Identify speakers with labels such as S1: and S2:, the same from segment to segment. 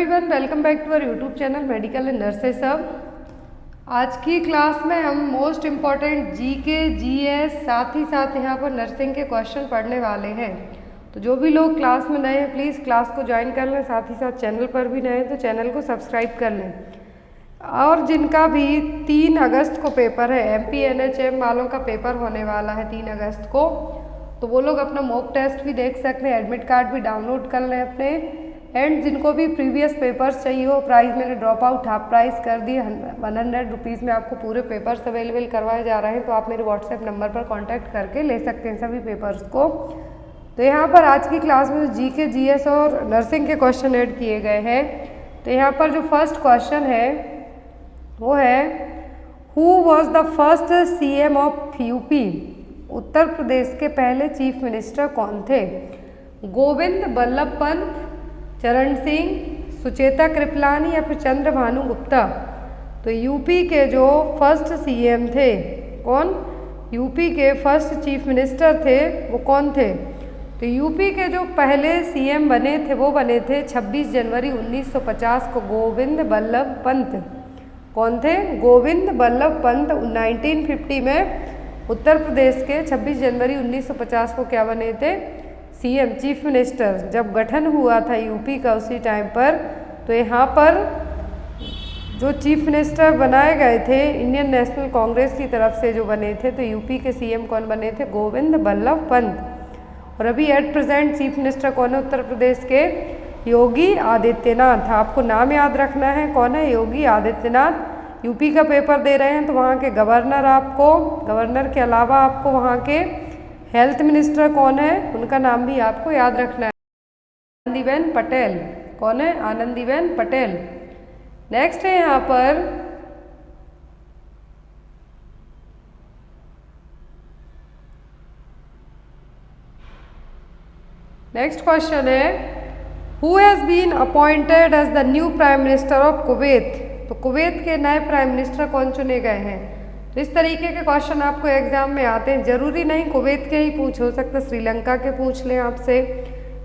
S1: Everyone, welcome back to our YouTube channel medical and nurses सब। आज की class में हम मोस्ट इम्पॉर्टेंट जीके, जीएस साथ ही साथ यहाँ पर नर्सिंग के क्वेश्चन पढ़ने वाले हैं। तो जो भी लोग क्लास में नए हैं प्लीज़ क्लास को ज्वाइन कर लें, साथ ही साथ चैनल पर भी नए हैं तो चैनल को सब्सक्राइब कर लें। और जिनका भी 3 अगस्त को पेपर है, MP NHM वालों का पेपर होने वाला है 3 अगस्त को, तो वो लोग अपना मॉक टेस्ट भी देख सकते हैं, एडमिट कार्ड भी डाउनलोड कर लें अपने। एंड जिनको भी प्रीवियस पेपर्स चाहिए हो, प्राइस मैंने ड्रॉप आउट हाफ प्राइस कर दिए, 100 रुपीज़ में आपको पूरे पेपर्स अवेलेबल करवाए जा रहे हैं। तो आप मेरे व्हाट्सएप नंबर पर कांटेक्ट करके ले सकते हैं सभी पेपर्स को। तो यहाँ पर आज की क्लास में जीके, जीएस और नर्सिंग के क्वेश्चन ऐड किए गए हैं। तो यहाँ पर जो फर्स्ट क्वेश्चन है वो है, who was the first CM of UP? उत्तर प्रदेश के पहले चीफ मिनिस्टर कौन थे? गोविंद बल्लभ पंत, चरण सिंह, सुचेता कृपलानी या फिर चंद्रभानु गुप्ता? तो यूपी के जो फर्स्ट CM थे, कौन? यूपी के फर्स्ट चीफ मिनिस्टर थे वो कौन थे? तो यूपी के जो पहले CM बने थे वो बने थे 26 जनवरी 1950 को गोविंद बल्लभ पंत। कौन थे? गोविंद बल्लभ पंत 1950 में उत्तर प्रदेश के 26 जनवरी 1950 को क्या बने थे? CM, chief minister. जब गठन हुआ था यूपी का उसी टाइम पर, तो यहाँ पर जो चीफ मिनिस्टर बनाए गए थे इंडियन नेशनल कांग्रेस की तरफ से जो बने थे, तो यूपी के CM कौन बने थे? गोविंद बल्लभ पंत। और अभी एट प्रेजेंट चीफ मिनिस्टर कौन है उत्तर प्रदेश के? योगी आदित्यनाथ। आपको नाम याद रखना है, कौन है? योगी आदित्यनाथ। यूपी का पेपर दे रहे हैं तो वहाँ के गवर्नर, आपको गवर्नर के अलावा आपको वहाँ के हेल्थ मिनिस्टर कौन है उनका नाम भी आपको याद रखना है। आनंदीबेन पटेल। कौन है? आनंदीबेन पटेल। नेक्स्ट है यहाँ पर नेक्स्ट क्वेश्चन है, who has been appointed as the new prime minister of Kuwait? तो कुवैत के नए प्राइम मिनिस्टर कौन चुने गए हैं? तो इस तरीके के क्वेश्चन आपको एग्जाम में आते हैं। जरूरी नहीं कुवैत के ही पूछ, हो सकता है श्रीलंका के पूछ लें आपसे,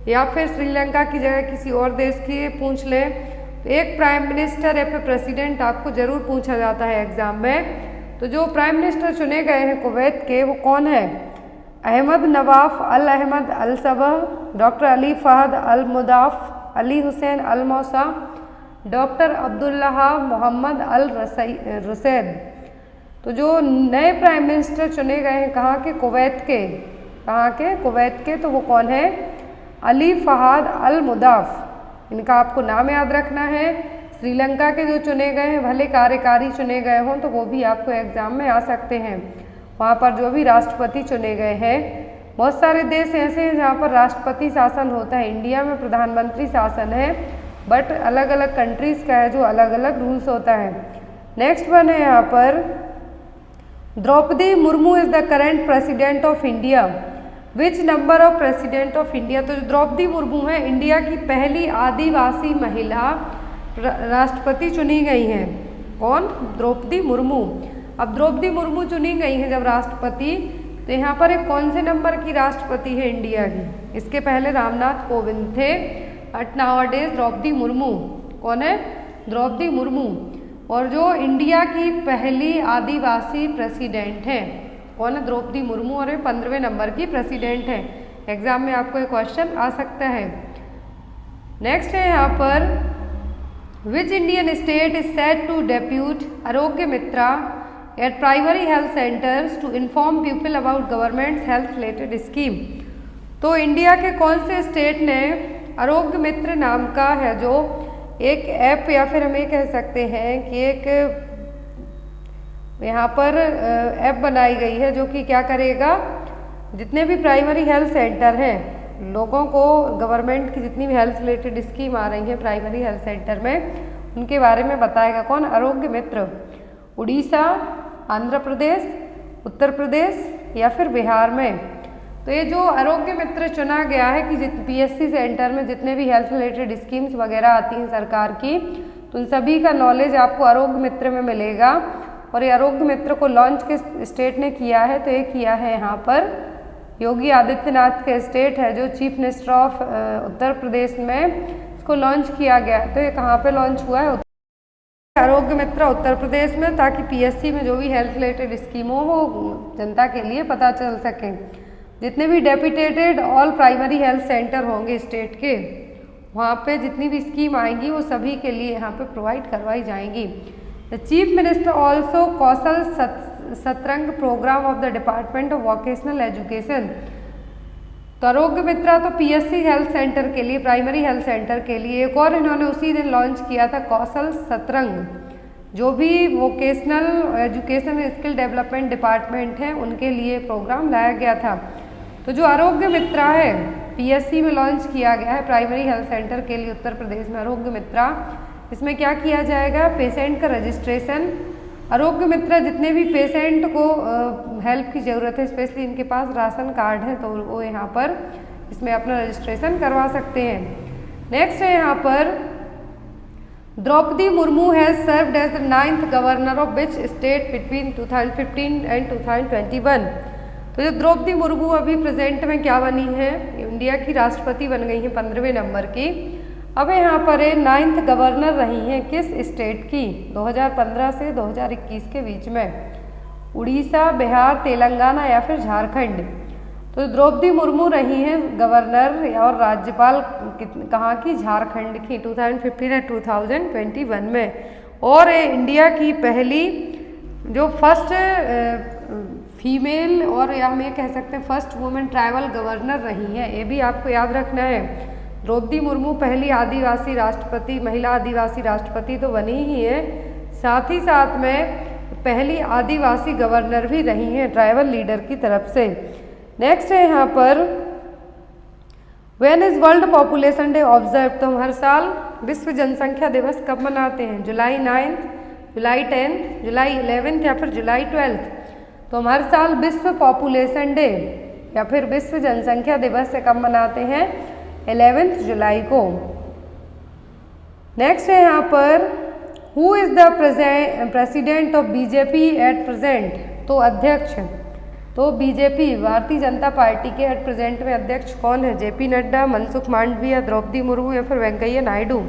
S1: या फिर श्रीलंका की जगह किसी और देश की पूछ लें। तो एक प्राइम मिनिस्टर या फिर प्रेसिडेंट आपको जरूर पूछा जाता है एग्जाम में। तो जो प्राइम मिनिस्टर चुने गए हैं कुवैत के वो कौन है? अहमद नवाफ अल अहमद अल सबह, डॉक्टर अली फहद अल मुदाफ, अली हुसैन अल मौसा, डॉक्टर अब्दुल्लाह मोहम्मद अल रसैद। तो जो नए प्राइम मिनिस्टर चुने गए हैं कहाँ के? कुवैत के। कहाँ के? कुवैत के। तो वो कौन है? अली फहद अल मुदाफ। इनका आपको नाम याद रखना है। श्रीलंका के जो चुने गए हैं, भले कार्यकारी चुने गए हों तो वो भी आपको एग्जाम में आ सकते हैं। वहाँ पर जो भी राष्ट्रपति चुने गए हैं, बहुत सारे देश ऐसे हैं जहाँ पर राष्ट्रपति शासन होता है। इंडिया में प्रधानमंत्री शासन है, बट अलग अलग कंट्रीज़ का है जो अलग अलग रूल्स होता है। नेक्स्ट वन है यहाँ पर, Draupadi Murmu is the current president of India. Which number of president of India? तो द्रौपदी मुर्मू है इंडिया की पहली आदिवासी महिला राष्ट्रपति चुनी गई हैं। कौन? द्रौपदी मुर्मू। अब द्रौपदी मुर्मू चुनी गई हैं जब राष्ट्रपति, तो यहाँ पर एक कौन से नंबर की राष्ट्रपति है इंडिया की? इसके पहले रामनाथ कोविंद थे, बट नाउअडेज द्रौपदी मुर्मू। कौन है? द्रौपदी मुर्मू। और जो इंडिया की पहली आदिवासी प्रेसिडेंट हैं, कौन है? द्रौपदी मुर्मू, और 15वें नंबर की प्रेसिडेंट है। एग्जाम में आपको एक क्वेश्चन आ सकता है। नेक्स्ट है यहाँ पर, which Indian state is set to depute Arogya Mitra at primary health centres to inform people about government health related scheme? तो इंडिया के कौन से स्टेट ने आरोग्य मित्र नाम का है जो एक ऐप, या फिर हम ये कह सकते हैं कि एक यहाँ पर ऐप बनाई गई है जो कि क्या करेगा, जितने भी प्राइमरी हेल्थ सेंटर हैं, लोगों को गवर्नमेंट की जितनी भी हेल्थ रिलेटेड स्कीम आ रही है प्राइमरी हेल्थ सेंटर में, उनके बारे में बताएगा। कौन? आरोग्य मित्र। उड़ीसा, आंध्र प्रदेश, उत्तर प्रदेश या फिर बिहार में। तो ये जो आरोग्य मित्र चुना गया है कि PSC सेंटर में जितने भी हेल्थ रिलेटेड स्कीम्स वगैरह आती हैं सरकार की, तो उन सभी का नॉलेज आपको आरोग्य मित्र में मिलेगा। और ये आरोग्य मित्र को लॉन्च किस स्टेट ने किया है? तो ये किया है यहाँ पर योगी आदित्यनाथ के स्टेट है जो chief minister of Uttar Pradesh में इसको लॉन्च किया गया है। तो ये कहाँ पे लॉन्च हुआ है? आरोग्य मित्र उत्तर प्रदेश में, ताकि पीएससी में जो भी हेल्थ रिलेटेड स्कीम हो वो जनता के लिए पता चल सके। जितने भी डेपुटेटेड ऑल प्राइमरी हेल्थ सेंटर होंगे स्टेट के, वहाँ पे जितनी भी स्कीम आएंगी वो सभी के लिए यहाँ पे प्रोवाइड करवाई जाएंगी। The chief minister also Kaushal Satrang programme of the department of vocational education. तो आरोग्य मित्रा तो पीएससी हेल्थ सेंटर के लिए, प्राइमरी हेल्थ सेंटर के लिए, एक और इन्होंने उसी दिन लॉन्च किया था कौशल सतरंग, जो भी vocational education skill development department है उनके लिए प्रोग्राम लाया गया था। तो जो आरोग्य मित्रा है पीएससी में लॉन्च किया गया है प्राइमरी हेल्थ सेंटर के लिए उत्तर प्रदेश में आरोग्य मित्रा, इसमें क्या किया जाएगा? पेशेंट का रजिस्ट्रेशन। आरोग्य मित्र जितने भी पेशेंट को हेल्प की ज़रूरत है, स्पेशली इनके पास राशन कार्ड है, तो वो यहाँ पर इसमें अपना रजिस्ट्रेशन करवा सकते हैं। नेक्स्ट है यहाँ पर Draupadi Murmu has served as the 9th governor of which state between 2015 and 2021। तो जो द्रौपदी मुर्मू अभी प्रेजेंट में क्या बनी है? इंडिया की राष्ट्रपति बन गई हैं 15वें नंबर की। अब यहाँ पर 9th गवर्नर रही हैं किस स्टेट की? 2015 से 2021 के बीच में, उड़ीसा, बिहार, तेलंगाना या फिर झारखंड। तो द्रौपदी मुर्मू रही हैं गवर्नर और राज्यपाल कहाँ की? झारखंड की, 2015 और 2021 में। और इंडिया की पहली जो फर्स्ट फीमेल, और या हम ये कह सकते हैं फर्स्ट वुमेन ट्राइबल गवर्नर रही हैं, ये भी आपको याद रखना है। द्रौपदी मुर्मू पहली आदिवासी राष्ट्रपति, महिला आदिवासी राष्ट्रपति तो बनी ही है, साथ ही साथ में पहली आदिवासी गवर्नर भी रही हैं ट्राइबल लीडर की तरफ से। नेक्स्ट है यहाँ पर when is world population day observe. तो हम हर साल विश्व जनसंख्या दिवस कब मनाते हैं? जुलाई 9, जुलाई 10, जुलाई 11 या फिर जुलाई 12। तो हम हर साल विश्व पॉपुलेशन डे या फिर विश्व जनसंख्या दिवस से कब मनाते हैं? 11 जुलाई को। नेक्स्ट है यहाँ पर who is the president of BJP at present. तो अध्यक्ष, तो बीजेपी भारतीय जनता पार्टी के एट प्रेजेंट में अध्यक्ष कौन है? जेपी नड्डा, मनसुख मांडविया, द्रौपदी मुर्मू या फिर वेंकैया नायडू।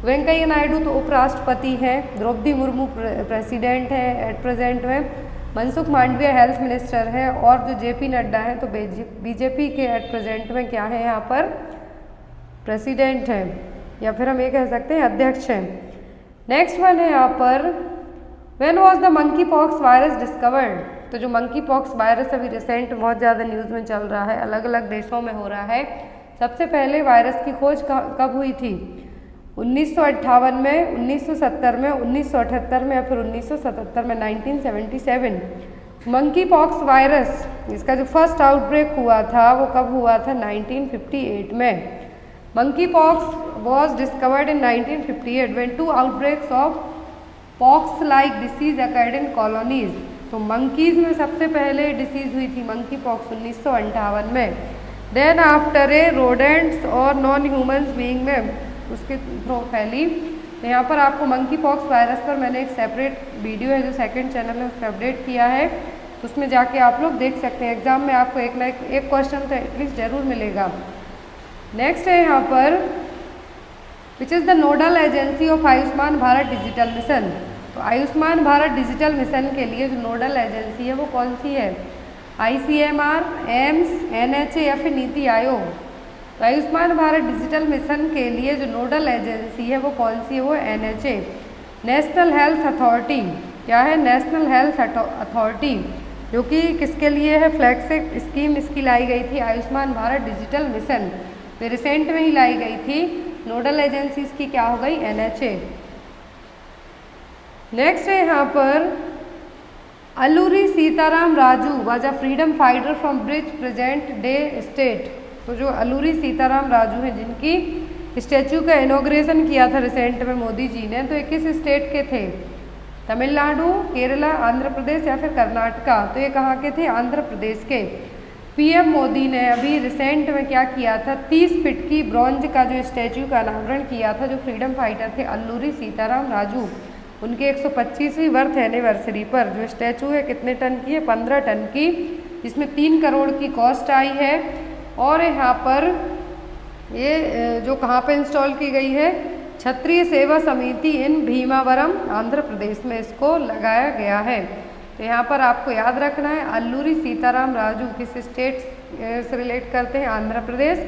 S1: वेंकैया नायडू तो उपराष्ट्रपति हैं, द्रौपदी मुर्मू प्रेसिडेंट है एट प्रेजेंट में, मनसुख मांडविया हेल्थ मिनिस्टर है, और जो जेपी नड्डा है तो बीजेपी के एट प्रेजेंट में क्या है? यहाँ पर प्रेसिडेंट है, या फिर हम ये कह सकते हैं अध्यक्ष हैं। नेक्स्ट वन है यहाँ पर when was the monkey pox virus discovered. तो जो मंकी पॉक्स वायरस अभी रिसेंट बहुत ज़्यादा न्यूज़ में चल रहा है, अलग अलग देशों में हो रहा है, सबसे पहले वायरस की खोज कब हुई थी? 1958 में, 1970 में, 1978 में या फिर 1977 में, 1977। मंकी पॉक्स वायरस इसका जो फर्स्ट आउटब्रेक हुआ था वो कब हुआ था? 1958 में। Monkey pox was discovered in 1958 when 2 outbreaks of pox-like disease occurred in colonies। तो monkeys में सबसे पहले डिसीज हुई थी monkey pox 1958 में। Then after a rodents और नॉन ह्यूमन्स बीइंग में उसके थ्रू फैली। तो यहाँ पर आपको monkey pox वायरस पर मैंने एक सेपरेट वीडियो है जो सेकंड चैनल है उस पर अपडेट किया है, तो उसमें जाके आप लोग देख सकते हैं। एग्जाम में आपको एक ना एक क्वेश्चन तो एटलीस्ट जरूर मिलेगा। नेक्स्ट है यहाँ पर which is the nodal agency of Ayushman Bharat digital mission. तो आयुष्मान भारत डिजिटल मिशन के लिए जो नोडल एजेंसी है वो कौन सी है? ICMR, एम्स, NHA या फिर नीति आयोग। तो आयुष्मान भारत डिजिटल मिशन के लिए जो नोडल एजेंसी है वो कौन सी है? वो NHA, नेशनल हेल्थ अथॉरिटी। क्या है? नेशनल हेल्थ अथॉरिटी, जो कि किसके लिए है? फ्लैगशिप स्कीम इसकी लाई गई थी आयुष्मान भारत डिजिटल मिशन, तो रिसेंट में ही लाई गई थी। नोडल एजेंसी इसकी क्या हो गई? NHA। नेक्स्ट है यहाँ पर Alluri Sitaram Raju was a freedom fighter from bridge present day state. तो जो अलूरी सीताराम राजू हैं जिनकी स्टैचू का इनॉग्रेशन किया था रिसेंट में मोदी जी ने, तो ये किस स्टेट के थे? तमिलनाडु, केरला, आंध्र प्रदेश या फिर कर्नाटका। तो ये कहाँ के थे? आंध्र प्रदेश के। पीएम मोदी ने अभी रिसेंट में क्या किया था? 30 फीट की ब्रॉन्ज का जो स्टैचू का अनावरण किया था, जो फ्रीडम फाइटर थे अल्लूरी सीताराम राजू, उनके 125वीं बर्थ एनिवर्सरी पर जो स्टैचू है कितने टन की है? 15 टन की, जिसमें 3 करोड़ की कॉस्ट आई है। और यहाँ पर ये जो कहाँ पे इंस्टॉल की गई है, क्षत्रिय सेवा समिति इन भीमावरम आंध्र प्रदेश में इसको लगाया गया है। तो यहाँ पर आपको याद रखना है अल्लूरी सीताराम राजू किस स्टेट से रिलेट करते हैं, आंध्र प्रदेश।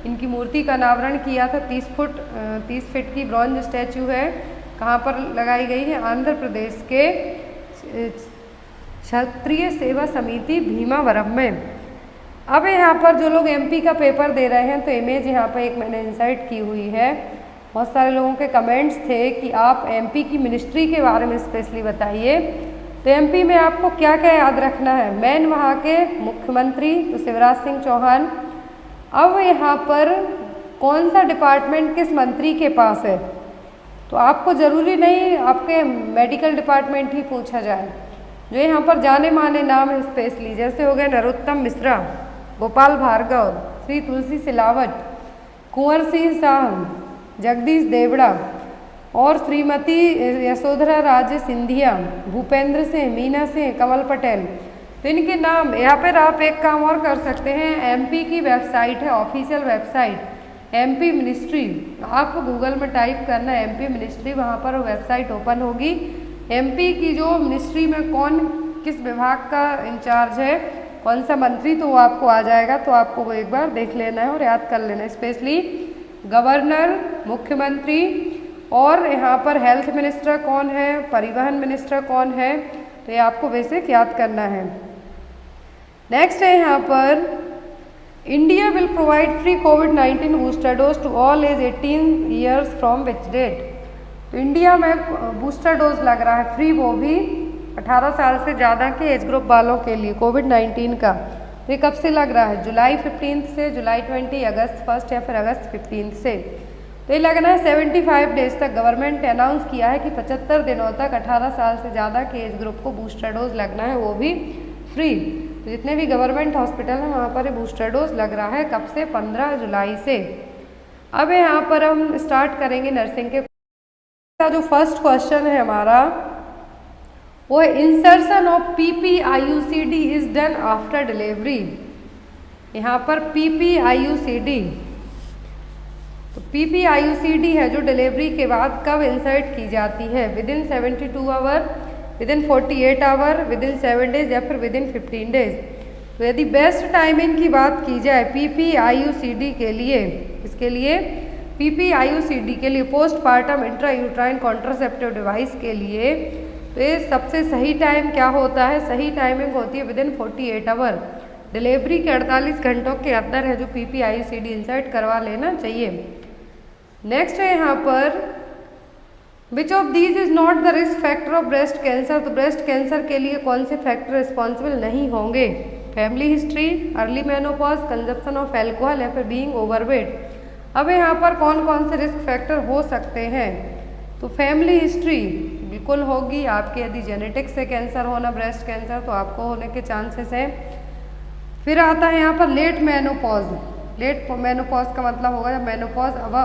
S1: इनकी मूर्ति का अनावरण किया था 30 फीट की ब्रॉन्ज स्टैचू है, कहाँ पर लगाई गई है, आंध्र प्रदेश के क्षत्रिय सेवा समिति भीमावरम में। अब यहाँ पर जो लोग एमपी का पेपर दे रहे हैं तो इमेज यहाँ पर एक मैंने इंसर्ट की हुई है। बहुत सारे लोगों के कमेंट्स थे कि आप एमपी की मिनिस्ट्री के बारे में स्पेशली बताइए। तो एमपी में आपको क्या क्या याद रखना है, मेन वहाँ के मुख्यमंत्री तो शिवराज सिंह चौहान। अब यहाँ पर कौन सा डिपार्टमेंट किस मंत्री के पास है, तो आपको ज़रूरी नहीं आपके मेडिकल डिपार्टमेंट ही पूछा जाए। जो यहाँ पर जाने माने नाम है स्पेशली, जैसे हो गए नरोत्तम मिश्रा, गोपाल भार्गव, श्री तुलसी सिलावट, कुंवर सिंह शाह, जगदीश देवड़ा और श्रीमती यशोधरा राजे सिंधिया, भूपेंद्र सिंह, मीना सिंह, कमल पटेल। तो इनके नाम यहाँ पर आप एक काम और कर सकते हैं, एमपी की वेबसाइट है, ऑफिशियल वेबसाइट एमपी मिनिस्ट्री, आप गूगल में टाइप करना एमपी मिनिस्ट्री, वहाँ पर वेबसाइट ओपन होगी। एमपी की जो मिनिस्ट्री में कौन किस विभाग का इंचार्ज है, कौन सा मंत्री, तो वो आपको आ जाएगा। तो आपको वो एक बार देख लेना है और याद कर लेना है, स्पेशली गवर्नर, मुख्यमंत्री और यहाँ पर हेल्थ मिनिस्टर कौन है, परिवहन मिनिस्टर कौन है, तो ये आपको बेसिक याद करना है। नेक्स्ट है यहाँ पर इंडिया विल प्रोवाइड फ्री कोविड-19 booster dose to all age 18 years from which date. तो इंडिया में बूस्टर डोज लग रहा है फ्री, वो भी 18 साल से ज़्यादा के एज ग्रुप वालों के लिए कोविड-19 का। ये कब से लग रहा है, जुलाई 15 से, जुलाई 20, अगस्त 1 या फिर अगस्त 15 से। तो ये लगना है 75 डेज तक। गवर्नमेंट ने अनाउंस किया है कि 75 दिनों तक 18 साल से ज़्यादा के एज ग्रुप को बूस्टर डोज लगना है, वो भी फ्री। तो जितने भी गवर्नमेंट हॉस्पिटल हैं वहाँ पर बूस्टर डोज लग रहा है, कब से, 15 जुलाई से। अब यहाँ पर हम स्टार्ट करेंगे नर्सिंग के का जो फर्स्ट क्वेश्चन है हमारा वो है insertion of PPIUCD is done after delivery. यहाँ पर पीपीआईयूसीडी, तो पीपीआईयूसीडी है जो डिलीवरी के बाद कब इंसर्ट की जाती है, within 72 hour, within 48 hour, within 7 days या फिर विद इन 15 डेज। तो यदि बेस्ट टाइमिंग की बात की जाए पीपीआईयूसीडी के लिए, इसके लिए पीपीआईयूसीडी के लिए पोस्टपार्टम इंट्रायूट्राइन कॉन्ट्रासेप्टिव डिवाइस के लिए, तो ये सबसे सही टाइम क्या होता है, सही टाइमिंग होती है विद इन 48 आवर। डिलीवरी के 48 घंटों के अंदर है जो पीपीआईयूसीडी इंसर्ट करवा लेना चाहिए। नेक्स्ट है यहाँ पर which of these is not the risk factor of breast cancer. तो ब्रेस्ट कैंसर के लिए कौन से फैक्टर रिस्पॉन्सिबल नहीं होंगे, family history, early menopause, consumption of alcohol या फिर बीइंग ओवरवेट। अब यहाँ पर कौन कौन से रिस्क फैक्टर हो सकते हैं, तो फैमिली हिस्ट्री बिल्कुल होगी आपके, यदि जेनेटिक्स से कैंसर होना, ब्रेस्ट कैंसर, तो आपको होने के चांसेस हैं। फिर आता है यहाँ पर लेट मेनोपॉज। लेट मेनोपॉज का मतलब होगा जब मेनोपॉज अब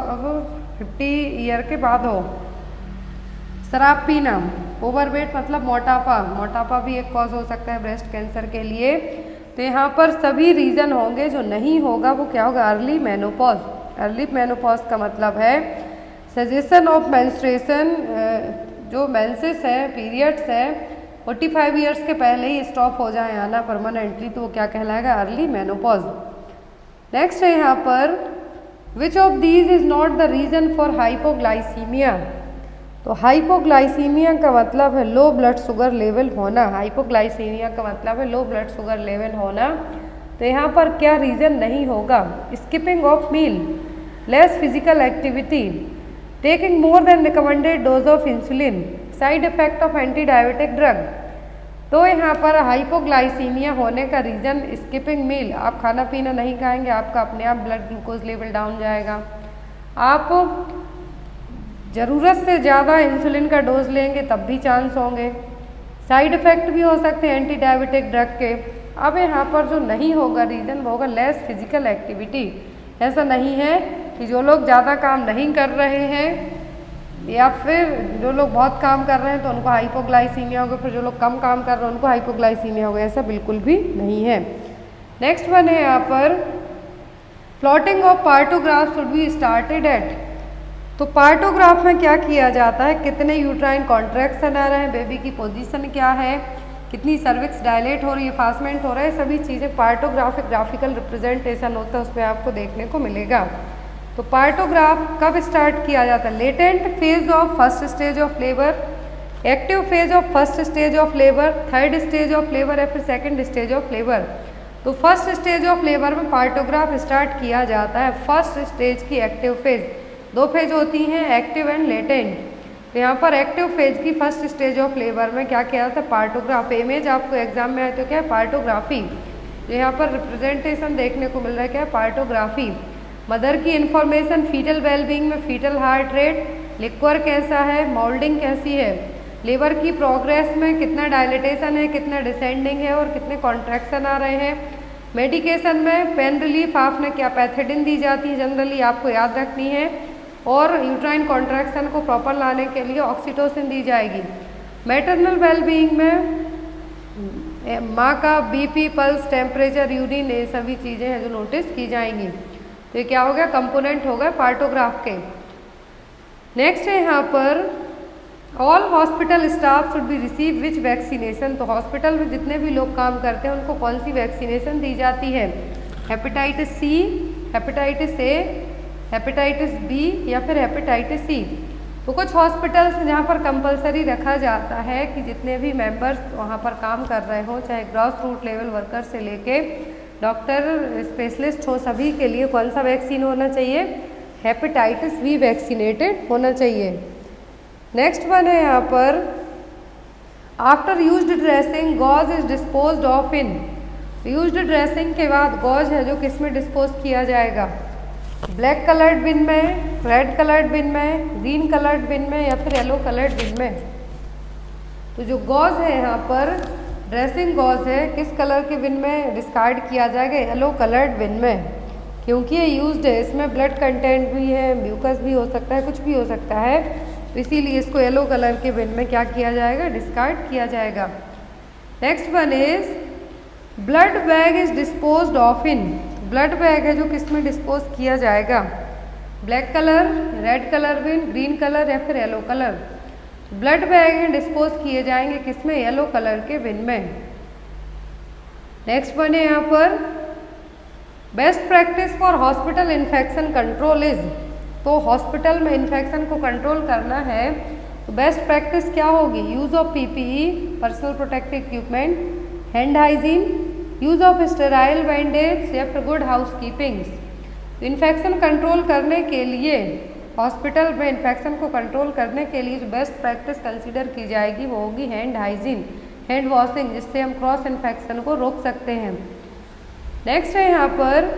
S1: 50 ईयर के बाद हो। शराब पीना, ओवरवेट मतलब मोटापा, मोटापा भी एक कॉज हो सकता है ब्रेस्ट कैंसर के लिए। तो यहाँ पर सभी रीज़न होंगे, जो नहीं होगा वो क्या होगा, अर्ली मेनोपॉज। अर्ली मेनोपॉज का मतलब है सजेशन ऑफ मेंस्ट्रुएशन, जो मेंसेस है, पीरियड्स है, 45 ईयर्स के पहले ही स्टॉप हो जाए आना परमानेंटली, तो वो क्या कहलाएगा, अर्ली मेनोपॉज। नेक्स्ट है यहाँ पर which of these is not the reason for hypoglycaemia. तो हाइपोग्लाइसीमिया का मतलब है लो ब्लड शुगर लेवल होना। हाइपोग्लाइसीमिया का मतलब है लो ब्लड शुगर लेवल होना। तो यहाँ पर क्या रीज़न नहीं होगा, skipping of meal, less physical activity, taking more than recommended dose of insulin, side effect of anti diabetic drug. तो यहाँ पर हाइपोग्लाइसीमिया होने का रीज़न स्किपिंग मील, आप खाना पीना नहीं खाएंगे, आपका अपने आप ब्लड ग्लूकोज लेवल डाउन जाएगा। आप ज़रूरत से ज़्यादा इंसुलिन का डोज लेंगे तब भी चांस होंगे। साइड इफ़ेक्ट भी हो सकते हैं एंटी डायबिटिक ड्रग के। अब यहाँ पर जो नहीं होगा रीज़न वो होगा लेस फिजिकल एक्टिविटी। ऐसा नहीं है कि जो लोग ज़्यादा काम नहीं कर रहे हैं या फिर जो लोग बहुत काम कर रहे हैं तो उनको हाइपोग्लाइसीमिया होगा, फिर जो लोग कम काम कर रहे हैं उनको हाइपोग्लाइसीमिया होगा, ऐसा बिल्कुल भी नहीं है। नेक्स्ट वन है यहाँ पर plotting of partograph should be started at. तो पार्टोग्राफ में क्या किया जाता है, कितने यूट्राइन कॉन्ट्रैक्शन आ रहे हैं, बेबी की पोजीशन क्या है, कितनी सर्विक्स डायलेट हो रही है, फास्टमेंट हो रहा है, सभी चीज़ें पार्टोग्राफिक ग्राफिकल रिप्रेजेंटेशन होता है उसमें आपको देखने को मिलेगा। तो पार्टोग्राफ कब स्टार्ट किया जाता है, latent phase of first stage of labour, active phase of first stage of labour, third stage of labour या फिर सेकेंड स्टेज ऑफ लेबर। तो फर्स्ट स्टेज ऑफ लेबर में पार्टोग्राफ स्टार्ट किया जाता है। फर्स्ट स्टेज की एक्टिव फेज, दो phase होती हैं, एक्टिव एंड लेटेंट। तो यहाँ पर एक्टिव फेज की फर्स्ट स्टेज ऑफ लेबर में क्या किया जाता है, पार्टोग्राफ। इमेज आपको एग्जाम में आए तो क्या है, पार्टोग्राफी। तो यहाँ पर रिप्रेजेंटेशन देखने को मिल रहा है, क्या है, पार्टोग्राफी। मदर की इंफॉर्मेशन, फीटल वेलबींग में फीटल हार्ट रेट, लिक्वर कैसा है, मोल्डिंग कैसी है, लेबर की प्रोग्रेस में कितना डायलिटेशन है, कितना डिसेंडिंग है और कितने कॉन्ट्रैक्शन आ रहे हैं। मेडिकेशन में पेन रिलीफ आपने क्या पैथेडिन दी जाती है जनरली, आपको याद रखनी है। और यूट्राइन कॉन्ट्रैक्शन को प्रॉपर लाने के लिए ऑक्सीटोसिन दी जाएगी। मैटरनल वेलबींग में माँ का बीपी, पल्स, टेम्परेचर, यूरिन, ये सभी चीज़ें हैं जो नोटिस की जाएंगी। तो ये क्या हो गया, कंपोनेंट हो गए पार्टोग्राफ के। नेक्स्ट है यहाँ पर all hospital staff should be receive which vaccination. तो हॉस्पिटल में जितने भी लोग काम करते हैं उनको कौन सी वैक्सीनेशन दी जाती है, hepatitis C, hepatitis A, hepatitis B या फिर हेपेटाइटिस सी। तो कुछ हॉस्पिटल्स जहाँ पर कंपलसरी रखा जाता है कि जितने भी मेंबर्स वहाँ पर काम कर रहे हों, चाहे ग्रॉस रूट लेवल वर्कर से लेके डॉक्टर, स्पेशलिस्ट हो, सभी के लिए कौन सा वैक्सीन होना चाहिए, हेपेटाइटिस बी वैक्सीनेटेड होना चाहिए। नेक्स्ट वन है यहाँ पर after used dressing gauze is disposed of in. Used dressing के बाद गॉज है जो किस में डिस्पोज किया जाएगा, ब्लैक कलर्ड बिन में, रेड कलर्ड बिन में, ग्रीन कलर्ड बिन में या फिर येलो कलर्ड बिन में। तो जो गॉज है यहाँ पर ड्रेसिंग गॉज है, किस कलर के बिन में डिस्कार्ड किया जाएगा, येलो कलर्ड बिन में, क्योंकि ये यूज्ड है, इसमें ब्लड कंटेंट भी है, म्यूकस भी हो सकता है, कुछ भी हो सकता है, तो इसीलिए इसको येलो कलर के बिन में क्या किया जाएगा, डिस्कार्ड किया जाएगा। Next one is blood bag is disposed of in. Blood bag है जो किस में डिस्पोज किया जाएगा, ब्लैक कलर, रेड कलर बिन, ग्रीन कलर या फिर येलो कलर। ब्लड बैग है डिस्पोज किए जाएंगे किस में, येलो कलर के बिन में। नेक्स्ट वन है यहाँ पर best practice for hospital infection control is. तो हॉस्पिटल में इन्फेक्शन को कंट्रोल करना है तो बेस्ट प्रैक्टिस क्या होगी, use of PPE, personal protective equipment, hand hygiene, use of sterile bandage या फिर गुड हाउस कीपिंग्स। तो इन्फेक्शन कंट्रोल करने के लिए, हॉस्पिटल में इन्फेक्शन को कंट्रोल करने के लिए जो बेस्ट प्रैक्टिस कंसीडर की जाएगी वो होगी हैंड हाइजीन, हैंड वॉशिंग, जिससे हम क्रॉस इन्फेक्शन को रोक सकते हैं। नेक्स्ट है यहाँ पर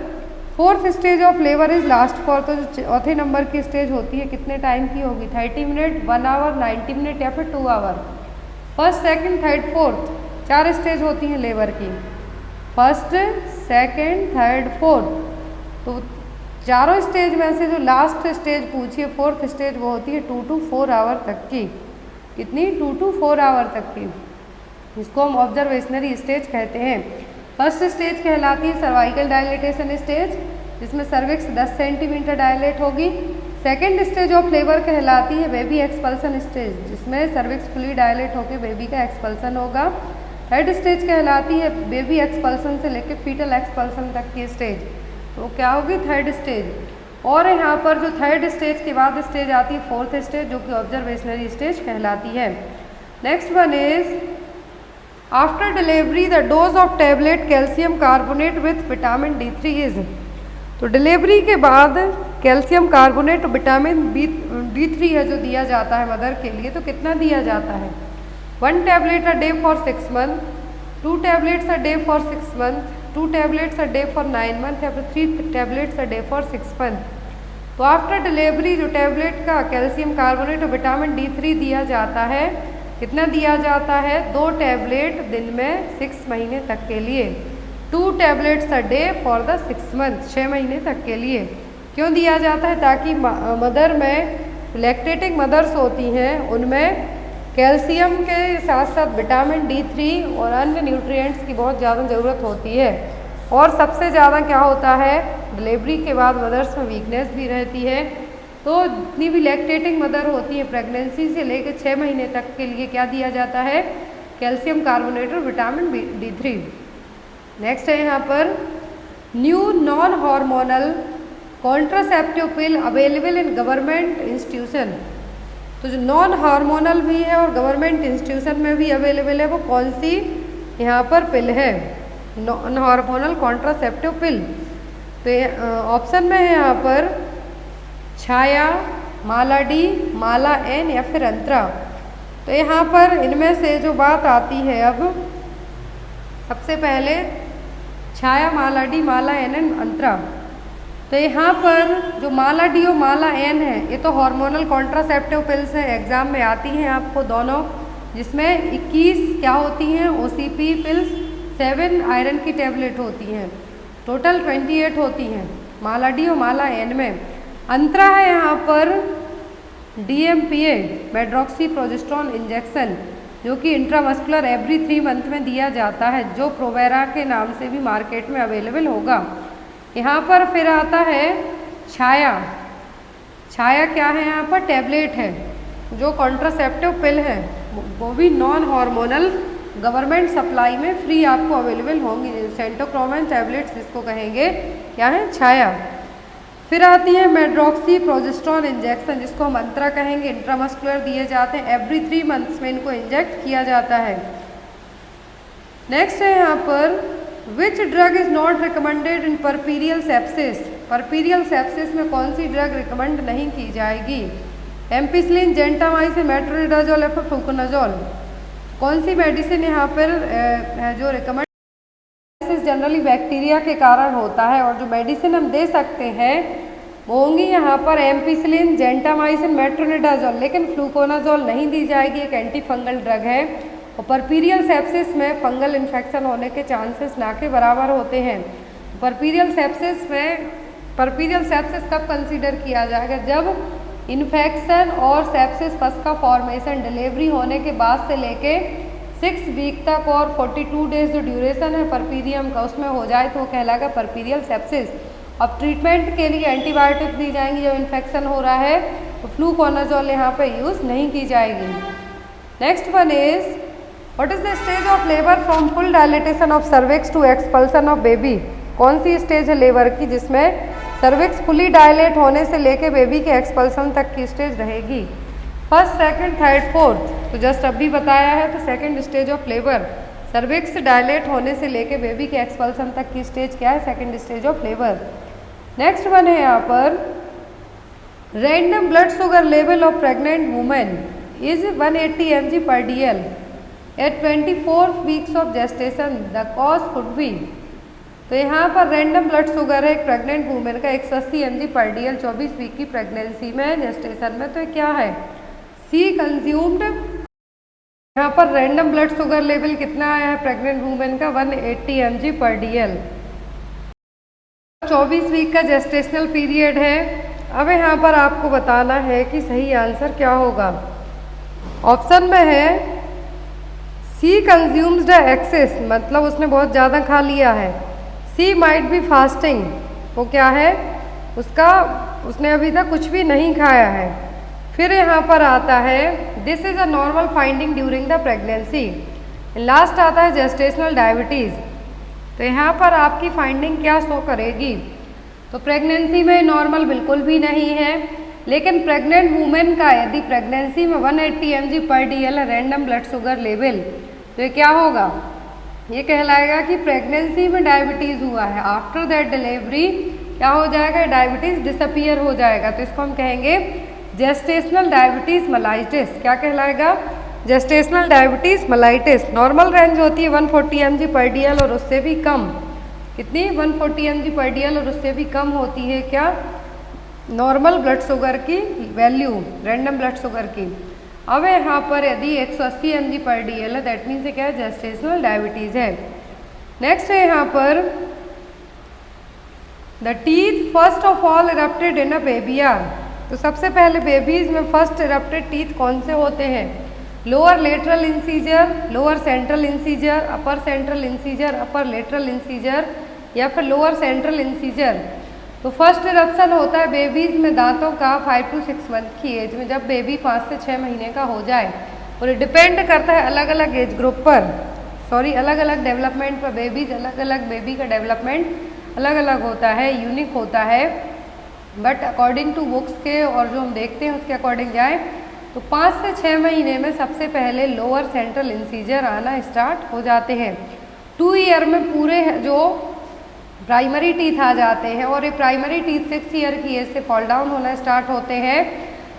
S1: fourth stage of labour is last for. तो जो चौथे नंबर की स्टेज होती है कितने टाइम की होगी, 30 मिनट, 1 आवर, 90 मिनट या फिर 2 hour. First, second, third, fourth, 4 stage होती हैं लेबर की, फर्स्ट, सेकंड, थर्ड, फोर्थ। तो चारों स्टेज में से जो लास्ट स्टेज पूछी है, फोर्थ स्टेज, वो होती है 2 to 4 आवर तक की। कितनी, 2 to 4 आवर तक की, जिसको हम ऑब्जर्वेशनरी स्टेज कहते हैं। फर्स्ट स्टेज कहलाती है सर्वाइकल डायलेटेशन स्टेज, जिसमें सर्विक्स 10 सेंटीमीटर डायलेट होगी। सेकेंड स्टेज ऑफ लेबर कहलाती है बेबी एक्सपल्सन स्टेज, जिसमें सर्विक्स फुली डायलेट होकर बेबी का एक्सपल्सन होगा। थर्ड स्टेज कहलाती है बेबी एक्सपल्सन से लेकर फीटल एक्सपल्सन तक की स्टेज, तो क्या होगी, थर्ड स्टेज। और यहाँ पर जो थर्ड स्टेज के बाद स्टेज आती है फोर्थ स्टेज, जो कि ऑब्जर्वेशनरी स्टेज कहलाती है। Next one is after delivery the dose of tablet calcium carbonate with vitamin D3 is. तो डिलीवरी के बाद कैल्शियम कार्बोनेट विटामिन D3 है जो दिया जाता है मदर के लिए, तो कितना दिया जाता है, 1 tablet a day for 6 month, 2 tablets a day for 6 month, 2 tablets a day for 9 month या फिर 3 tablets a day for 6 month. तो आफ्टर डिलीवरी जो टैबलेट का कैल्शियम कार्बोनेट और विटामिन D3 दिया जाता है, कितना दिया जाता है, 2 टैबलेट दिन में 6 महीने तक के लिए, 2 tablets a day for the 6 month, 6 महीने तक के लिए। क्यों दिया जाता है, ताकि मदर में, लैक्टेटिंग मदर्स होती हैं उनमें कैल्शियम के साथ साथ विटामिन D3 और अन्य न्यूट्रिएंट्स की बहुत ज़्यादा ज़रूरत होती है। और सबसे ज़्यादा क्या होता है, डिलीवरी के बाद मदर्स में वीकनेस भी रहती है। तो जितनी भी लैक्टेटिंग मदर होती है प्रेगनेंसी से लेकर 6 महीने तक के लिए क्या दिया जाता है, कैल्शियम कार्बोनेट और विटामिन D3। नेक्स्ट है यहाँ पर new non hormonal contraceptive pill available in government institution. तो जो नॉन हार्मोनल भी है और गवर्नमेंट इंस्टीट्यूशन में भी अवेलेबल है, वो कौन सी यहाँ पर पिल है, नॉन हार्मोनल कॉन्ट्रासेप्टिव पिल। तो ऑप्शन में है यहाँ पर छाया, माला डी, माला एन या फिर अंतरा। तो यहाँ पर इनमें से जो बात आती है, अब सबसे पहले छाया, माला डी, माला एन एंड अंतरा। तो यहाँ पर जो माला डी और माला एन है, ये तो हार्मोनल कॉन्ट्रासेप्टिव पिल्स हैं, एग्जाम में आती हैं आपको दोनों, जिसमें 21 क्या होती हैं OCP पिल्स, 7 आयरन की टेबलेट होती हैं, टोटल 28 होती हैं माला डी और माला एन में। अंतरा है यहाँ पर DMPA मेड्रॉक्सी प्रोजेस्टेरोन इंजेक्शन, जो कि इंट्रामस्कुलर एवरी 3 मंथ में दिया जाता है, जो प्रोवेरा के नाम से भी मार्केट में अवेलेबल होगा। यहाँ पर फिर आता है छाया। छाया क्या है, यहाँ पर टैबलेट है, जो कॉन्ट्रासेप्टिव पिल है, वो भी नॉन हार्मोनल गवर्नमेंट सप्लाई में फ्री आपको अवेलेबल होंगी। सेंटोक्रोमेन टैबलेट्स जिसको कहेंगे, क्या है, छाया। फिर आती है मेड्रॉक्सी प्रोजेस्टेरोन इंजेक्शन, जिसको हम अंतरा कहेंगे, इंट्रामस्कुलर दिए जाते हैं, एवरी 3 मंथ्स में इनको इंजेक्ट किया जाता है। नेक्स्ट है यहाँ पर which drug is not recommended in puerperal sepsis. Puerperal sepsis में कौन सी ड्रग रिकमेंड नहीं की जाएगी, एम्पिसिलिन, जेंटामाइसिन, मेट्रोनिडाजोल या फिर फ्लूकोनाजोल। कौन सी मेडिसिन यहाँ पर जो रिकमेंड जनरली बैक्टीरिया के कारण होता है, और जो मेडिसिन हम दे सकते हैं वो होंगी यहाँ पर एम्पिसिलिन, जेंटामाइसिन, मेट्रोनिडाजोल, लेकिन फ्लूकोनाजोल नहीं दी जाएगी, एक एंटी फंगल ड्रग है। और परपीरियल सेप्सिस में फंगल इन्फेक्शन होने के चांसेस ना के बराबर होते हैं। परपीरियल सेप्सिस कब कंसीडर किया जाएगा, जब इन्फेक्शन और सेप्सिस पस का फॉर्मेशन डिलीवरी होने के बाद से लेके 6 वीक तक और 42 डेज जो ड्यूरेशन है परपीरियम का, उसमें हो जाए तो वो कहलाएगा परपीरियल सेप्सिस। अब ट्रीटमेंट के लिए एंटीबायोटिक दी जाएंगी जब इन्फेक्शन हो रहा है, तो फ्लूकोनाजोल यहाँ पे यूज़ नहीं की जाएगी। Next one is what is the stage of labour from full dilatation of cervix to expulsion of baby. कौन सी स्टेज है लेबर की जिसमें सर्विक्स फुली डायलेट होने से लेके बेबी के एक्सपल्सन तक की स्टेज रहेगी, फर्स्ट, सेकंड, थर्ड, फोर्थ। तो जस्ट अभी बताया है, तो second stage of labour, cervix dilate होने से लेके बेबी के एक्सपल्सन तक की स्टेज क्या है, second stage of labour. Next one है यहाँ पर random blood sugar level of pregnant women is 180 mg per dl at 24 weeks of gestation, the cause could be. तो यहाँ पर रैंडम ब्लड शुगर है एक प्रेग्नेंट वुमेन का 180 mg पर DL 24 वीक की प्रेगनेंसी में, जेस्टेशन में। तो क्या है, सी कंज्यूम्ड। यहाँ पर रैंडम ब्लड शुगर लेवल कितना आया है प्रेग्नेंट वुमेन का, 180 mg पर DL। 24 वीक का जेस्टेशनल पीरियड है। अब यहाँ पर आपको बताना है कि सही आंसर क्या होगा। ऑप्शन में है सी कंज्यूम्स द एक्सेस, मतलब उसने बहुत ज़्यादा खा लिया है। सी माइट बी फास्टिंग, वो क्या है, उसने अभी तक कुछ भी नहीं खाया है। फिर यहाँ पर आता है this is a normal finding during the pregnancy. Last आता है जेस्टेशनल डायबिटीज़। तो यहाँ पर आपकी फाइंडिंग क्या शो करेगी, तो प्रेगनेंसी में नॉर्मल बिल्कुल भी नहीं है, लेकिन प्रेग्नेंट वुमेन का यदि प्रेगनेंसी में 180 mg पर DL random blood sugar level, तो ये क्या होगा, ये कहलाएगा कि प्रेगनेंसी में डायबिटीज़ हुआ है। आफ्टर दैट डिलीवरी क्या हो जाएगा, डायबिटीज़ डिसअपियर हो जाएगा। तो इसको हम कहेंगे जेस्टेशनल डायबिटीज़ मेलाइटिस। क्या कहलाएगा, gestational diabetes mellitus. Normal range होती है 140 mg पर DL और उससे भी कम, कितनी, 140 mg पर DL और उससे भी कम होती है क्या, नॉर्मल ब्लड शुगर की वैल्यू, रैंडम ब्लड शुगर की। अब यहाँ पर यदि 180 mg पर DL है, दैट मीन्स क्या है, जेस्टेशनल डायबिटीज़ है। नेक्स्ट है यहाँ पर the teeth first of all erupted in a baby are. तो सबसे पहले बेबीज में फर्स्ट इरप्टेड टीथ कौन से होते हैं, lower lateral incisor, lower central incisor, upper central incisor, upper lateral incisor या फिर लोअर सेंट्रल इंसीजर। तो फर्स्ट इरप्शन होता है बेबीज़ में दांतों का 5 to 6 मंथ की एज में, जब बेबी 5 से 6 महीने का हो जाए। और ये डिपेंड करता है अलग अलग एज ग्रुप पर, अलग अलग डेवलपमेंट पर। बेबीज अलग अलग, बेबी का डेवलपमेंट अलग अलग होता है, यूनिक होता है। बट अकॉर्डिंग टू बुक्स के और जो हम देखते हैं उसके अकॉर्डिंग जाए तो 5 से 6 महीने में सबसे पहले लोअर सेंट्रल इंसीजर आना स्टार्ट हो जाते हैं। 2 ईयर में पूरे जो प्राइमरी टीथ आ जाते हैं, और ये प्राइमरी टीथ 6 ईयर की एज से फॉल डाउन होना स्टार्ट होते हैं।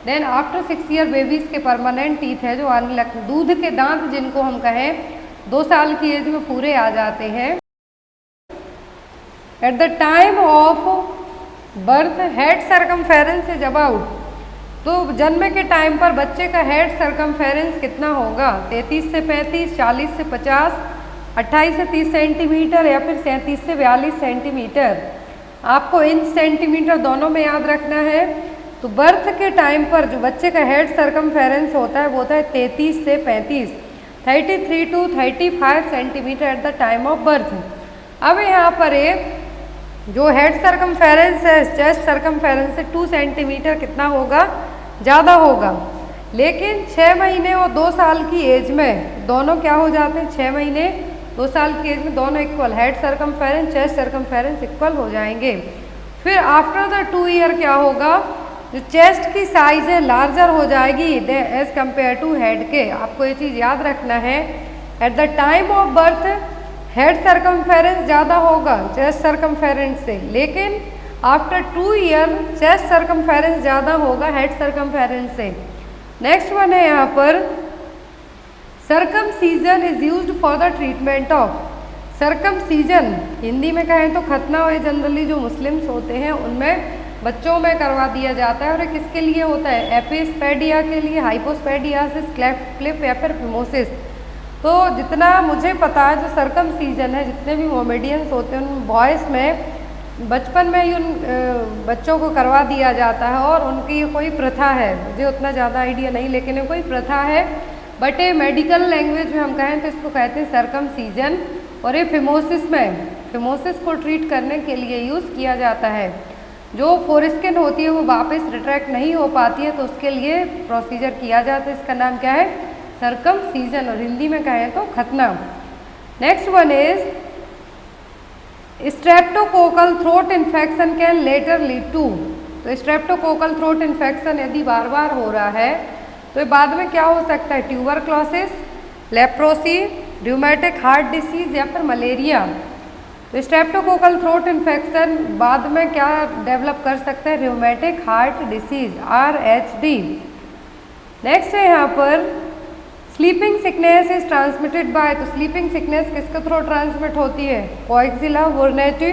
S1: देन आफ्टर 6 ईयर बेबीज़ के परमानेंट टीथ है जो आने लगते, दूध के दांत जिनको हम कहें 2 साल की एज में पूरे आ जाते हैं। Eight the time of birth head circumference is about, तो जन्म के टाइम पर बच्चे का हेड सर्कमफेरेंस कितना होगा? 33 से 35, 40 से 50, 28 से 30 सेंटीमीटर या फिर 37 से 42 सेंटीमीटर। आपको इंच सेंटीमीटर दोनों में याद रखना है। तो बर्थ के टाइम पर जो बच्चे का हेड सर्कमफेरेंस होता है वो होता है 33 से 35, 33 to 35 centimetre eight the time of birth. अब यहाँ पर एक जो हेड सर्कमफेरेंस है चेस्ट सर्कमफेरेंस से 2 सेंटीमीटर कितना होगा? ज़्यादा होगा। लेकिन 6 महीने और 2 साल की एज में दोनों क्या हो जाते हैं? 6 महीने 2 साल की एज में दोनों equal, head circumference chest circumference equal हो जाएंगे। फिर आफ्टर द 2 ईयर क्या होगा? जो चेस्ट की साइज है लार्जर हो जाएगी एज कम्पेयर टू हेड के। आपको ये चीज़ याद रखना है। At the time of birth head circumference ज़्यादा होगा चेस्ट सर्कमफेरेंस से, लेकिन आफ्टर 2 ईयर चेस्ट सर्कमफेरेंस ज़्यादा होगा हेड सर्कमफेरेंस से। नेक्स्ट वन है यहाँ पर circumcision is used for the treatment of. Circumcision Hindi में कहें तो खतना, और जनरली जो मुस्लिम्स होते हैं उनमें बच्चों में करवा दिया जाता है। और ये किसके लिए होता है? एपिस्पेडिया के लिए, हाइपोस्पेडियासिस, क्लेफ्ट क्लिप या फिर फिमोसिस। तो जितना मुझे पता है जो सर्कमसीजन है, जितने भी मोमेडियंस होते हैं उन बॉयज़ में बचपन में ही उन बच्चों को करवा दिया जाता है, और उनकी कोई प्रथा है। मुझे उतना ज़्यादा आइडिया नहीं, लेकिन ये कोई प्रथा है। बट ये मेडिकल लैंग्वेज में हम कहें तो इसको कहते हैं सर्कमसीजन। और ये फिमोसिस में, फिमोसिस को ट्रीट करने के लिए यूज़ किया जाता है। जो फोरस्किन होती है वो वापस रिट्रैक्ट नहीं हो पाती है, तो उसके लिए प्रोसीजर किया जाता है। इसका नाम क्या है? सर्कमसीजन, और हिंदी में कहें तो खतना। Next one is streptococcal throat infection can later lead to. तो स्ट्रेप्टोकोकल थ्रोट इन्फेक्शन यदि बार बार हो रहा है तो ये बाद में क्या हो सकता है? Tuberculosis, leprosy, rheumatic heart disease या फिर मलेरिया। तो स्ट्रेप्टोकोकल थ्रोट इन्फेक्शन बाद में क्या डेवलप कर सकता है? Rheumatic heart disease, RHD। Next है यहाँ पर sleeping sickness is transmitted by. तो स्लीपिंग सिकनेस किसके थ्रू ट्रांसमिट होती है? कोएक्सिला, वुरनेटी,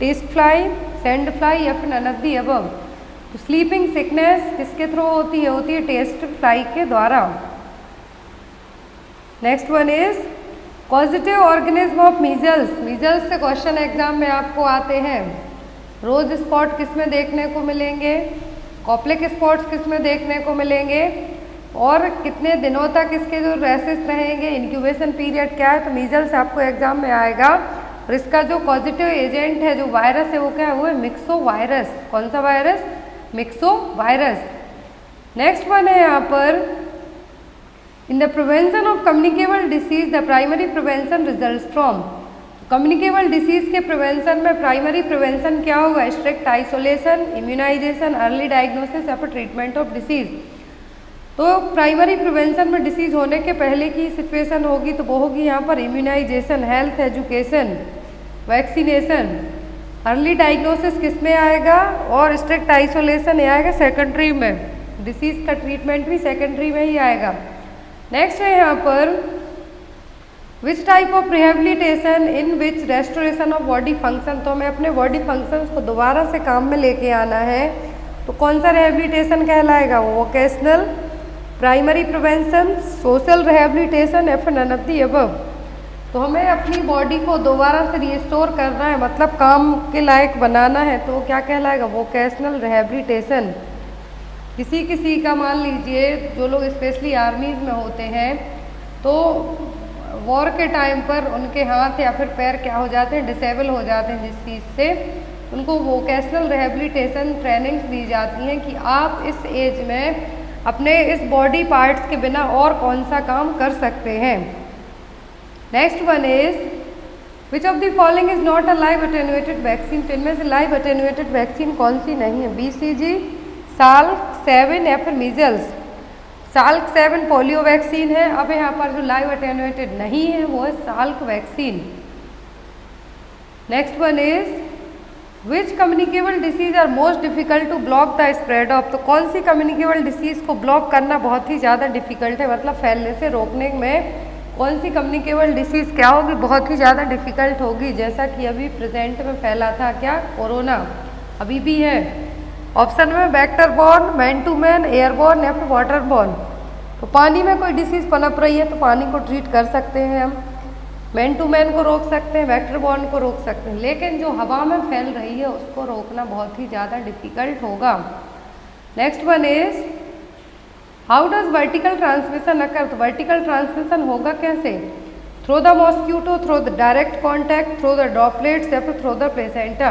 S1: टेस्ट फ्लाई, सैंड फ्लाई या फिर नन ऑफ द अबव। तो स्लीपिंग सिकनेस किसके थ्रू होती है? होती है टेस्ट फ्लाई के द्वारा। Next one is positive organism of measles. Measles से क्वेश्चन एग्जाम में आपको आते हैं। रोज स्पॉट किस में देखने को मिलेंगे? कॉप्लिक स्पॉट्स किस में देखने को मिलेंगे? और कितने दिनों तक इसके जो रेसेस रहेंगे? इंक्यूबेशन पीरियड क्या है? तो मीजल्स आपको एग्जाम में आएगा। और इसका जो पॉजिटिव एजेंट है, जो वायरस है, वो क्या है? वो है मिक्सो वायरस। कौन सा वायरस? Myxo virus. नेक्स्ट वन है यहाँ पर in the prevention of communicable disease the primary prevention results from. Communicable disease के प्रिवेंशन में प्राइमरी प्रिवेंशन क्या होगा? Strict isolation, immunisation, early diagnosis या फिर ट्रीटमेंट ऑफ डिसीज। तो प्राइमरी प्रिवेंशन में डिसीज होने के पहले की सिचुएशन होगी तो वो होगी यहाँ पर immunisation, health education, vaccination. Early diagnosis किस में आएगा? और स्ट्रिक्ट आइसोलेशन ये आएगा सेकेंडरी में। डिसीज का ट्रीटमेंट भी सेकेंडरी में ही आएगा। नेक्स्ट है यहाँ पर which type of rehabilitation in which restoration of body function. तो हमें अपने बॉडी फंक्शंस को दोबारा से काम में लेके आना है, तो कौन सा रिहेबिलिटेशन कहलाएगा? Vocational, primary prevention, social rehabilitation या फिर नन ऑफ द अबव। तो हमें अपनी बॉडी को दोबारा से रिस्टोर करना है, मतलब काम के लायक बनाना है, तो क्या कहलाएगा? Vocational rehabilitation. किसी किसी का मान लीजिए जो लोग स्पेशली आर्मीज में होते हैं तो वॉर के टाइम पर उनके हाथ या फिर पैर क्या हो जाते हैं? डिसेबल हो जाते हैं जिस चीज़ से, उनको वोकेशनल रिहेबिलिटेशन ट्रेनिंग्स दी जाती हैं कि आप इस एज में अपने इस बॉडी पार्ट्स के बिना और कौन सा काम कर सकते हैं। Next one is which of the following is not a live attenuated vaccine. तो इनमें से लाइव अटेन्यूएटेड वैक्सीन कौन सी नहीं है? BCG, साल्क 7 या फिर मीजल्स। साल्क 7 पोलियो वैक्सीन है। अब यहाँ पर जो लाइव अटेन्यूएटेड नहीं है वो है Salk vaccine. Next one is which communicable disease are most difficult to block the spread of. तो कौन सी कम्युनिकेबल डिसीज को ब्लॉक करना बहुत ही ज़्यादा डिफिकल्ट है, मतलब फैलने से रोकने में कौन सी कम्युनिकेबल डिसीज क्या होगी? बहुत ही ज़्यादा डिफिकल्ट होगी। जैसा कि अभी प्रेजेंट में फैला था क्या? कोरोना, अभी भी है। ऑप्शन में vector borne, man to man, airborne या फिर वाटर बॉर्न। तो पानी में कोई डिसीज पनप रही है तो पानी को ट्रीट कर सकते हैं हम, मैन टू मैन को रोक सकते हैं, वेक्टर बॉर्न को रोक सकते हैं, लेकिन जो हवा में फैल रही है उसको रोकना बहुत ही ज़्यादा डिफिकल्ट होगा। Next one is how does vertical transmission occur. तो वर्टिकल ट्रांसमिशन होगा कैसे? Through the mosquito, through the direct contact, through the droplets या फिर थ्रू द प्लेसेंटा।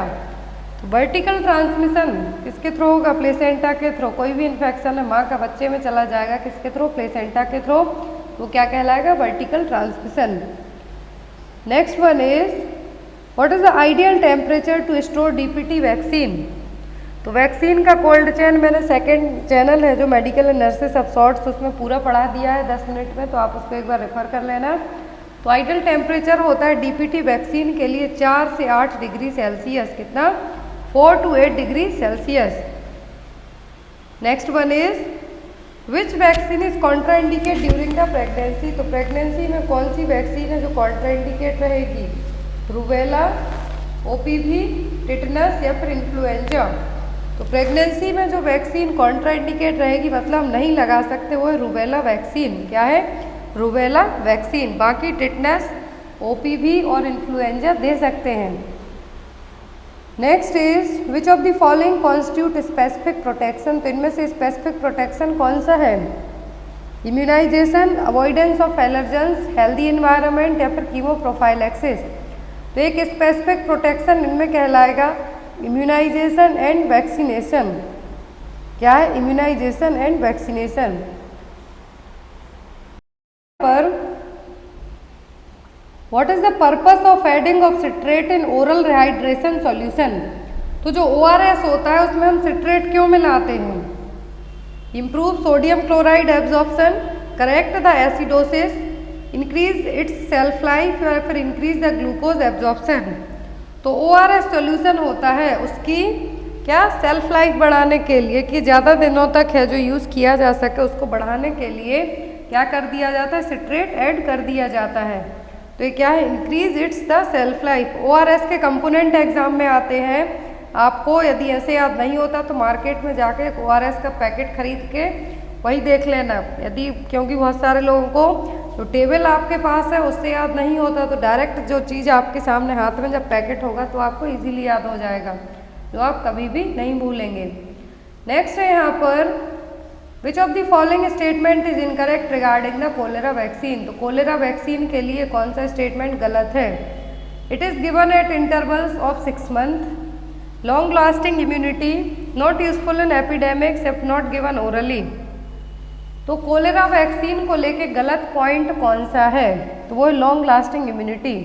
S1: तो वर्टिकल ट्रांसमिशन किसके थ्रू होगा? प्लेसेंटा के थ्रू। कोई भी इन्फेक्शन है माँ का बच्चे में चला जाएगा किसके थ्रू? प्लेसेंटा के थ्रू। वो क्या कहलाएगा? Vertical transmission. Next one is what is the ideal temperature to store DPT vaccine. तो वैक्सीन का कोल्ड चेन मैंने सेकंड चैनल है जो medical and nurses of shorts, उसमें पूरा पढ़ा दिया है 10 मिनट में, तो आप उसको एक बार रेफर कर लेना। तो आइडियल टेम्परेचर होता है DPT वैक्सीन के लिए 4 से 8 डिग्री सेल्सियस। कितना? 4 to 8 degree Celsius. Next one is which vaccine is contraindicate during the pregnancy. तो प्रेगनेंसी में कौन सी वैक्सीन है जो कॉन्ट्राइंडिकेट रहेगी? रूबेला, OPV, टिटनस या फिर इन्फ्लुएंजा। तो प्रेगनेंसी में जो वैक्सीन कॉन्ट्राइंडिकेट रहेगी मतलब हम नहीं लगा सकते वो है रूबेला वैक्सीन। क्या है? Rubella vaccine. बाकी टिटनस, OPV और इन्फ्लुएंजा दे सकते हैं। Next is which of the following constitute specific protection. तो इनमें से स्पेसिफिक प्रोटेक्शन कौन सा है? Immunisation, avoidance of allergens, healthy environment या फिर कीमो प्रोफाइलैक्सिस। तो एक स्पेसिफिक प्रोटेक्शन इनमें कहलाएगा इम्यूनाइजेशन एंड वैक्सीनेशन। क्या है? Immunisation and vaccination. पर what is the purpose of adding of citrate in oral rehydration solution. तो जो ORS होता है उसमें हम सिट्रेट क्यों मिलाते हैं? Improve sodium chloride absorption, correct the acidosis, increase its self life या फिर इंक्रीज द ग्लूकोज एब्जॉर्प्शन। तो ORS सॉल्यूशन होता है उसकी क्या? सेल्फ लाइफ बढ़ाने के लिए, कि ज़्यादा दिनों तक है जो यूज़ किया जा सके उसको बढ़ाने के लिए क्या कर दिया जाता है? सिट्रेट ऐड कर दिया जाता है। तो ये क्या है? Increase its the self life. ORS के कंपोनेंट एग्जाम में आते हैं। आपको यदि ऐसे याद नहीं होता तो मार्केट में जाके ORS का पैकेट खरीद के वही देख लेना। यदि क्योंकि बहुत सारे लोगों को जो टेबल आपके पास है उससे याद नहीं होता, तो डायरेक्ट जो चीज़ आपके सामने हाथ में जब पैकेट होगा तो आपको इजीली याद हो जाएगा, जो आप कभी भी नहीं भूलेंगे। नेक्स्ट है यहाँ पर which of the following statement is incorrect regarding the cholera vaccine. तो कोलेरा वैक्सीन के लिए कौन सा स्टेटमेंट गलत है? It is given at intervals of 6 month, long lasting immunity, not useful in epidemics if not given orally. तो cholera vaccine को लेके गलत पॉइंट कौन सा है? तो वो है लॉन्ग लास्टिंग इम्यूनिटी।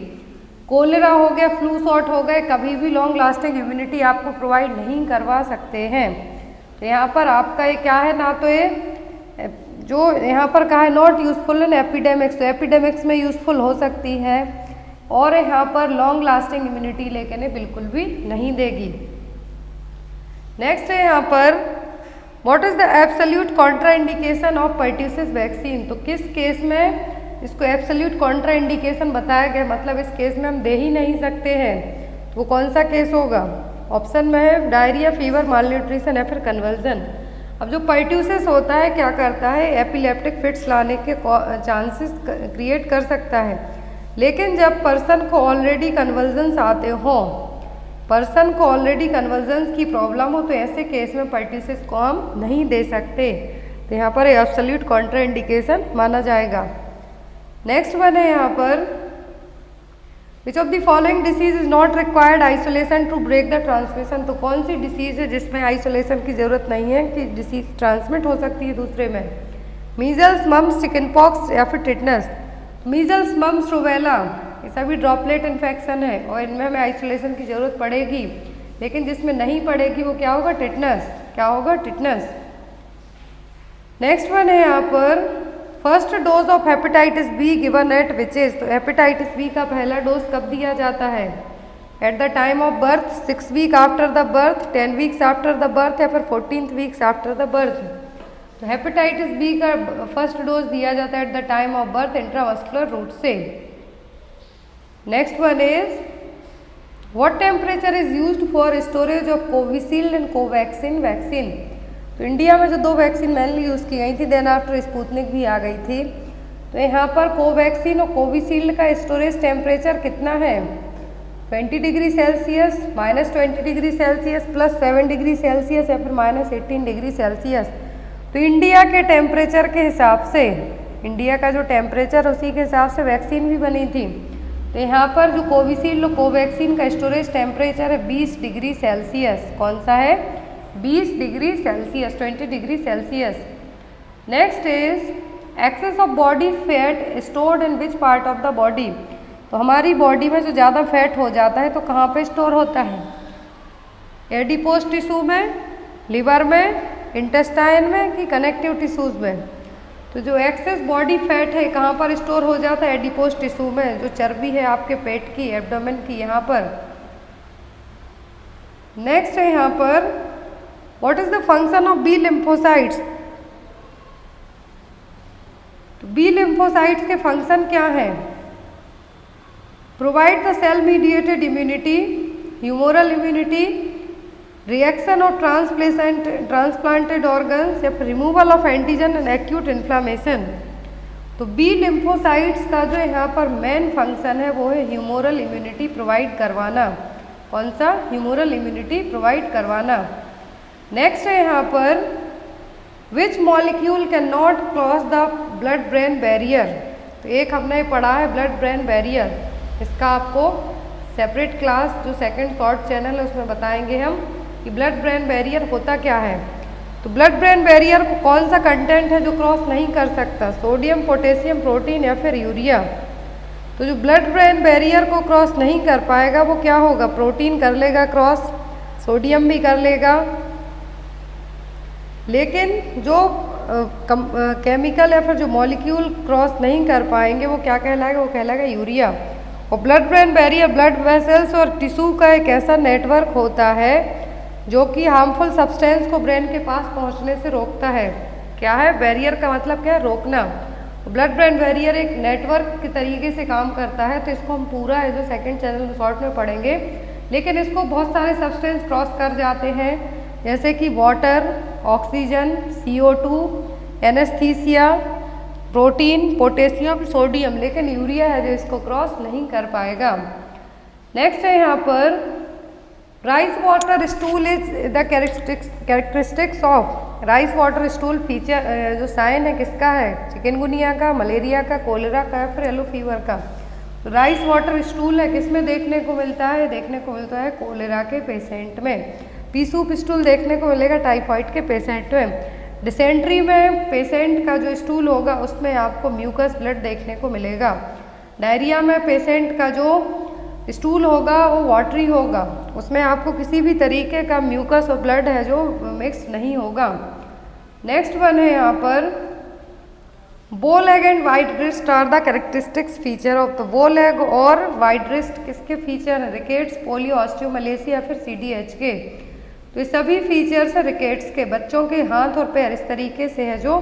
S1: कोलेरा हो गया, फ्लू शॉट हो गए, कभी भी लॉन्ग लास्टिंग इम्यूनिटी आपको प्रोवाइड नहीं करवा सकते हैं। तो यहाँ पर आपका ये क्या है? ना तो ये जो यहाँ पर कहा है नॉट यूजफुल इन एपिडेमिक्स, तो एपिडेमिक्स में यूजफुल हो सकती है, और यहाँ पर लॉन्ग लास्टिंग इम्यूनिटी लेके ने बिल्कुल भी नहीं देगी। नेक्स्ट है यहाँ पर what is the absolute contraindication of pertussis vaccine. तो किस केस में इसको एब्सोल्यूट कॉन्ट्राइंडिकेशन बताया गया, मतलब इस केस में हम दे ही नहीं सकते हैं, तो वो कौन सा केस होगा? ऑप्शन में है डायरिया, फीवर, मालन्यूट्रिशन या फिर कन्वर्जन। अब जो पर्ट्यूसिस होता है क्या करता है? एपिलेप्टिक फिट्स लाने के चांसेस क्रिएट कर सकता है, लेकिन जब पर्सन को ऑलरेडी कन्वर्जन्स आते हों, पर्सन को ऑलरेडी कन्वर्जन्स की प्रॉब्लम हो, तो ऐसे केस में पर्ट्यूसिस को हम नहीं दे सकते। तो यहाँ पर एब्सोल्यूट कॉन्ट्राइंडिकेशन माना जाएगा। नेक्स्ट वन है यहाँ पर which of the following disease is not required isolation to break the transmission. तो कौन सी डिसीज है जिसमें आइसोलेशन की जरूरत नहीं है कि डिसीज ट्रांसमिट हो सकती है दूसरे में? मीजल्स, मम्स, चिकन पॉक्स या फिर टिटनस। मीजल्स, मम्स, रूबेला ये सभी ड्रॉपलेट इन्फेक्शन है और इनमें हमें आइसोलेशन की जरूरत पड़ेगी, लेकिन जिसमें नहीं पड़ेगी वो क्या होगा? टिटनस। क्या होगा? टिटनस। नेक्स्ट वन है यहाँ पर first dose of hepatitis B given at which age. तो हेपेटाइटिस बी का पहला डोज कब दिया जाता है? At the time of birth, 6 week after the birth, 10 weeks after the birth या फिर 14 वीक्स आफ्टर द बर्थ। तो हेपेटाइटिस बी का फर्स्ट डोज दिया जाता है at the time of birth intramuscular route से। Next one is what temperature is used for storage of Covishield and Covaxin vaccine. तो India में जो 2 वैक्सीन मेनली यूज़ की गई थी, देन आफ्टर स्पुतनिक भी आ गई थी। तो यहाँ पर कोवैक्सीन और कोविशील्ड का स्टोरेज टेम्परेचर कितना है? 20 degree Celsius, -20 degree Celsius, +7 degree Celsius या फिर -18 डिग्री सेल्सियस। तो इंडिया के टेम्परेचर के हिसाब से, इंडिया का जो टेम्परेचर उसी के हिसाब से वैक्सीन भी बनी थी। तो यहाँ पर जो कोविशील्ड और कोवैक्सीन का स्टोरेज टेम्परेचर है 20 डिग्री सेल्सियस। कौन सा है? 20 degree Celsius, 20 degree Celsius. Next is excess of body fat stored in which part of the body. तो हमारी बॉडी में जो ज़्यादा फैट हो जाता है तो कहाँ पे स्टोर होता है? एडिपोज टिश्यू में, लिवर में, इंटेस्टाइन में कि कनेक्टिव टिश्यूज में? तो जो एक्सेस बॉडी फैट है कहाँ पर स्टोर हो जाता है? एडिपोज टिश्यू में। जो चर्बी है आपके पेट की, एब्डोमेन की, यहाँ पर। नेक्स्ट है यहाँ पर what is the function of B lymphocytes. तो बी लिम्फोसाइट्स के फंक्शन क्या है? Provide the cell mediated immunity, humoral immunity, reaction of transplanted organs या फिर removal of antigen and acute inflammation. तो बी लिम्फोसाइट्स का जो यहाँ पर मेन फंक्शन है वो है ह्यूमोरल इम्यूनिटी प्रोवाइड करवाना। कौन सा? ह्यूमोरल इम्यूनिटी प्रोवाइड करवाना। नेक्स्ट है यहाँ पर which molecule can not cross the blood brain barrier. तो एक हमने पढ़ा है ब्लड ब्रेन बैरियर, इसका आपको सेपरेट क्लास जो सेकंड शॉर्ट चैनल है उसमें बताएंगे हम कि ब्लड ब्रेन बैरियर होता क्या है। तो ब्लड ब्रेन बैरियर को कौन सा कंटेंट है जो क्रॉस नहीं कर सकता? सोडियम, पोटेशियम, प्रोटीन या फिर यूरिया। तो जो ब्लड ब्रेन बैरियर को क्रॉस नहीं कर पाएगा वो क्या होगा? प्रोटीन कर लेगा क्रॉस, सोडियम भी कर लेगा, लेकिन जो केमिकल या फिर जो मॉलिक्यूल क्रॉस नहीं कर पाएंगे वो क्या कहलाएगा? वो कहलाएगा यूरिया। और blood brain barrier blood vessels और टिश्यू का एक ऐसा नेटवर्क होता है जो कि हार्मफुल सब्सटेंस को ब्रेन के पास पहुंचने से रोकता है। क्या है? बैरियर का मतलब क्या है? रोकना। ब्लड ब्रेन बैरियर एक नेटवर्क के तरीके से काम करता है। तो इसको हम पूरा है जो सेकंड चैनल शॉर्ट में पढ़ेंगे, लेकिन इसको बहुत सारे सब्सटेंस क्रॉस कर जाते हैं जैसे कि water, oxygen, CO2, anaesthesia, protein, potassium, sodium, लेकिन यूरिया है जो इसको क्रॉस नहीं कर पाएगा। नेक्स्ट है यहाँ पर rice water stool is the characteristics of. Rice water stool feature जो साइन है किसका है? चिकनगुनिया का, मलेरिया का, कोलेरा का या फिर येलो फीवर का। तो राइस वाटर स्टूल है किसमें देखने को मिलता है? देखने को मिलता है कोलेरा के पेशेंट में। पीसूप स्टूल देखने को मिलेगा टाइफाइड के पेशेंट में। डिसेंट्री में पेशेंट का जो स्टूल होगा उसमें आपको म्यूकस ब्लड देखने को मिलेगा। डायरिया में पेशेंट का जो स्टूल होगा वो वाटरी होगा, उसमें आपको किसी भी तरीके का म्यूकस और ब्लड है जो मिक्स नहीं होगा। नेक्स्ट वन है यहाँ पर bow leg and wide wrist are the characteristics feature of the bow leg और वाइट रिस्ट किसके फीचर हैं? रिकेट्स, पोलियो, ऑस्टियोमलेसिया या फिर CDH के। तो ये सभी फीचर्स है रिकेट्स के। बच्चों के हाथ और पैर इस तरीके से है जो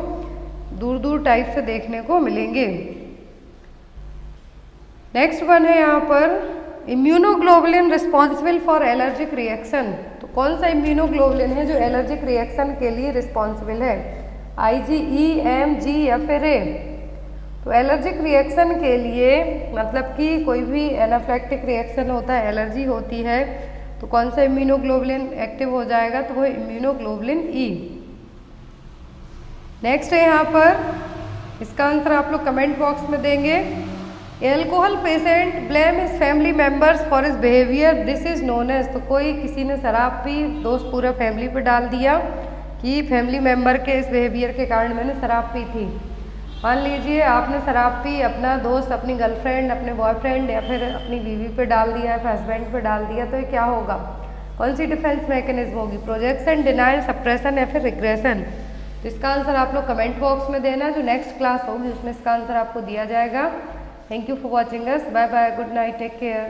S1: दूर दूर टाइप से देखने को मिलेंगे। नेक्स्ट वन है यहाँ पर immunoglobulin responsible for allergic reaction. तो कौन सा इम्यूनोग्लोबुलिन है जो एलर्जिक रिएक्शन के लिए रिस्पॉन्सिबल है? IgE, M, G या फिर A। तो एलर्जिक रिएक्शन के लिए मतलब कि कोई भी एनाफ्लेक्टिक रिएक्शन होता है, एलर्जी होती है, तो कौन सा इम्यूनोग्लोबुलिन एक्टिव हो जाएगा? तो वो इम्यूनोग्लोबुलिन E। नेक्स्ट है यहाँ पर इसका आंसर आप लोग कमेंट बॉक्स में देंगे। Alcohol patient blame his family members for his behaviour, this is known as. तो कोई किसी ने शराब पी, दोस्त पूरा फैमिली पे डाल दिया कि फैमिली मेम्बर के इस बिहेवियर के कारण मैंने शराब पी थी। मान लीजिए आपने शराब पी, अपना दोस्त, अपनी गर्लफ्रेंड, अपने बॉयफ्रेंड या फिर अपनी बीवी पे डाल दिया, फिर हस्बैंड पे डाल दिया, तो ये क्या होगा? कौन सी डिफेंस मैकेनिज्म होगी? प्रोजेक्शन, डिनायल, सप्रेशन या फिर रिग्रेशन। तो इसका आंसर आप लोग कमेंट बॉक्स में देना, जो नेक्स्ट क्लास होगी उसमें इसका आंसर आपको दिया जाएगा। Thank you for watching us, bye bye, good night, take care.